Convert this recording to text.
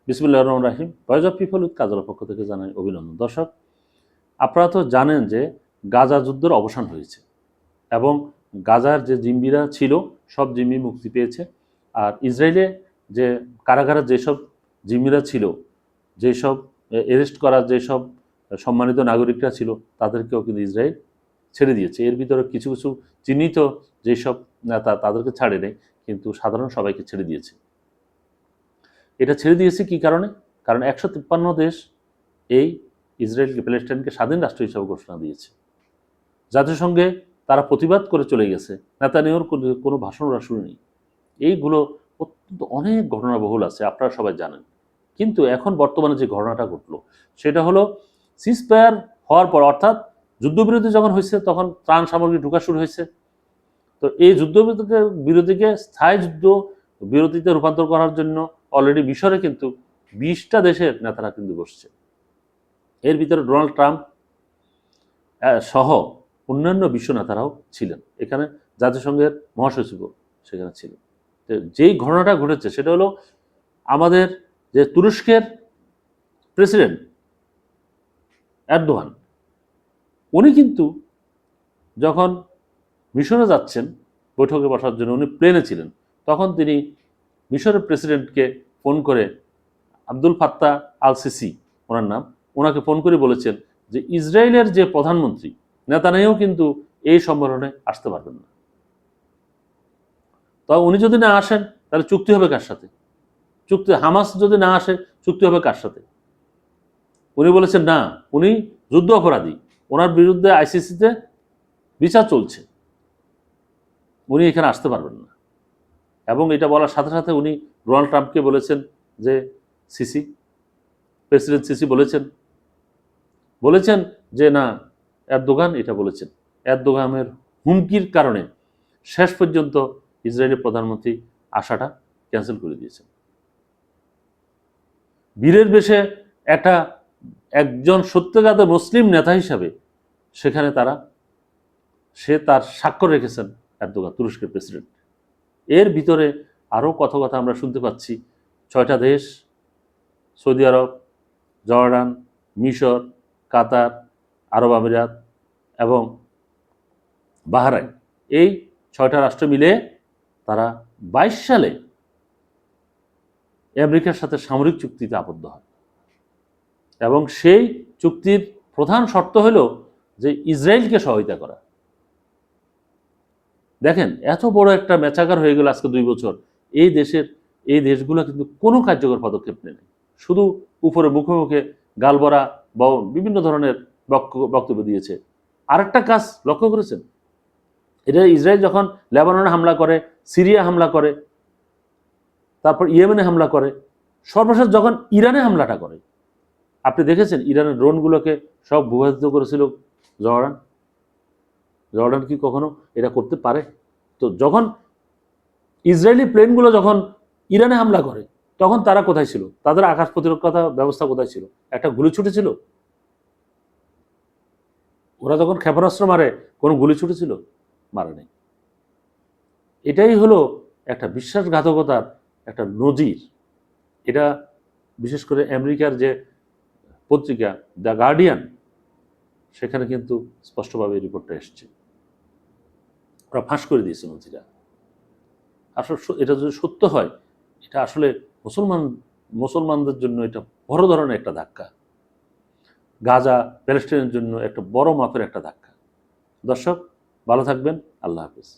বিসমিল্লাহির রহমানির রহিম। Voice of people with কাজলের পক্ষ থেকে জানাই অভিনন্দন। দর্শক, আপনারা তো জানেন যে গাজা যুদ্ধের অবসান হয়েছে এবং গাজার যে জিম্মিরা ছিল সব জিম্মি মুক্তি পেয়েছে। আর ইসরায়েলে যে কারাগারে যেসব জিম্মিরা ছিল, যেসব অ্যারেস্ট করা যেসব সম্মানিত নাগরিকরা ছিল, তাদেরকেও কিন্তু ইসরায়েল ছেড়ে দিয়েছে। এর ভিতরে কিছু কিছু চিহ্নিত যেসব নেতা তাদেরকে ছাড়ে নেই, কিন্তু সাধারণ সবাইকে ছেড়ে দিয়েছে। এটা ছেড়ে দিয়েছে কি কারণে? কারণ 153 দেশ এই ইসরায়েলকে, প্যালেস্টাইনকে স্বাধীন রাষ্ট্র হিসাবে ঘোষণা দিয়েছে। জাতিসংঘে তারা প্রতিবাদ করে চলে গেছে, নেতানিয়াহুর কোনো ভাষণ ওরা শুনেনি। এইগুলো অত্যন্ত অনেক ঘটনাবহুল আছে, আপনারা সবাই জানেন। কিন্তু এখন বর্তমানে যে ঘটনাটা ঘটলো সেটা হলো সিজফায়ার হওয়ার পর, অর্থাৎ যুদ্ধবিরতি যখন হয়েছে তখন ত্রাণ সামগ্রী ঢোকা শুরু হয়েছে। তো এই বিরতিকে স্থায়ী যুদ্ধ বিরতিতে রূপান্তর করার জন্য অলরেডি মিশরে কিন্তু 20টা দেশের নেতারা কিন্তু বসছে। এর ভিতরে ডোনাল্ড ট্রাম্প সহ অন্যান্য বিশ্ব নেতারাও ছিলেন। এখানে জাতিসংঘের মহাসচিবও সেখানে ছিলেন। তো যেই ঘটনাটা ঘটেছে সেটা হলো আমাদের যে তুরস্কের প্রেসিডেন্ট এরদোয়ান, উনি কিন্তু যখন মিশরে যাচ্ছেন বৈঠকে বসার জন্য, উনি প্লেনে ছিলেন, তখন তিনি মিশরের প্রেসিডেন্টকে ফোন করে, আব্দুল ফাত্তাহ আল সিসি ওনার নাম, ওনাকে ফোন করে বলেছেন যে ইসরায়েলের যে প্রধানমন্ত্রী নেতানিয়াহু কিন্তু এই সম্মেলনে আসতে পারবেন না। তবে উনি যদি না আসেন তাহলে চুক্তি হবে কার সাথে? হামাস যদি না আসে চুক্তি হবে কার সাথে? উনি বলেছেন না, উনি যুদ্ধ অপরাধী, ওনার বিরুদ্ধে আইসিসিতে বিচার চলছে, উনি এখানে আসতে পারবেন না। এবং এটা বলার সাথে সাথে উনি ডোনাল্ড ট্রাম্পকে বলেছেন যে প্রেসিডেন্ট সিসি বলেছেন যে না, এরদোগান এটা বলেছেন। এরদোগানের হুমকির কারণে শেষ পর্যন্ত ইসরায়েলের প্রধানমন্ত্রী আসাটা ক্যান্সেল করে দিয়েছেন। বীরের বেশে একজন সত্যিকারের মুসলিম নেতা হিসাবে সেখানে তার স্বাক্ষর রেখেছেন এরদোগান, তুরস্কের প্রেসিডেন্ট। এর ভিতরে আরও কথা আমরা শুনতে পাচ্ছি। 6টা দেশ, সৌদি আরব, জর্ডান, মিশর, কাতার, আরব আমিরাত এবং বাহরাইন, এই 6টা রাষ্ট্র মিলে তারা 22 সালে আমেরিকার সাথে সামরিক চুক্তিতে আবদ্ধ হয় এবং সেই চুক্তির প্রধান শর্ত হলো যে ইসরায়েলকে সহায়তা করা। দেখেন, এত বড় একটা মেচাগার হয়ে গেল আজকে 2 বছর। এই দেশগুলো কিন্তু কোনো কার্যকর পদক্ষেপ নেয়, শুধু উপরে মুখে মুখে গালবরা বা বিভিন্ন ধরনের বক্তব্য দিয়েছে। আরেকটা কাজ লক্ষ্য করেছেন, এটা ইসরায়েল যখন লেবাননে হামলা করে, সিরিয়া হামলা করে, তারপর ইয়েমেনে হামলা করে, সর্বশেষ যখন ইরানে হামলাটা করে, আপনি দেখেছেন ইরানের ড্রোনগুলোকে সব ভূপাতিত করেছিল জর্ডান কি কখনো এটা করতে পারে? তো যখন ইসরায়েলি প্লেনগুলো যখন ইরানে হামলা করে তখন তারা কোথায় ছিল? তাদের আকাশ প্রতিরক্ষা ব্যবস্থা কোথায় ছিল? একটা গুলি ছুটেছিল? ওরা যখন ক্ষেপণাস্ত্র মারে কোনো গুলি ছুটেছিল? মারে নেই। এটাই হলো একটা বিশ্বাসঘাতকতার একটা নজির। এটা বিশেষ করে আমেরিকার যে পত্রিকা দ্য গার্ডিয়ান, সেখানে কিন্তু স্পষ্টভাবে রিপোর্টটা এসছে। ওরা ফাঁস করে দিয়েছে নজিরা। আসলে এটা যদি সত্য হয়, এটা আসলে মুসলমানদের জন্য এটা বড় ধরনের একটা ধাক্কা। গাজা, প্যালেস্টাইনের জন্য একটা বড় মাপের একটা ধাক্কা। দর্শক, ভালো থাকবেন। আল্লাহ হাফেজ।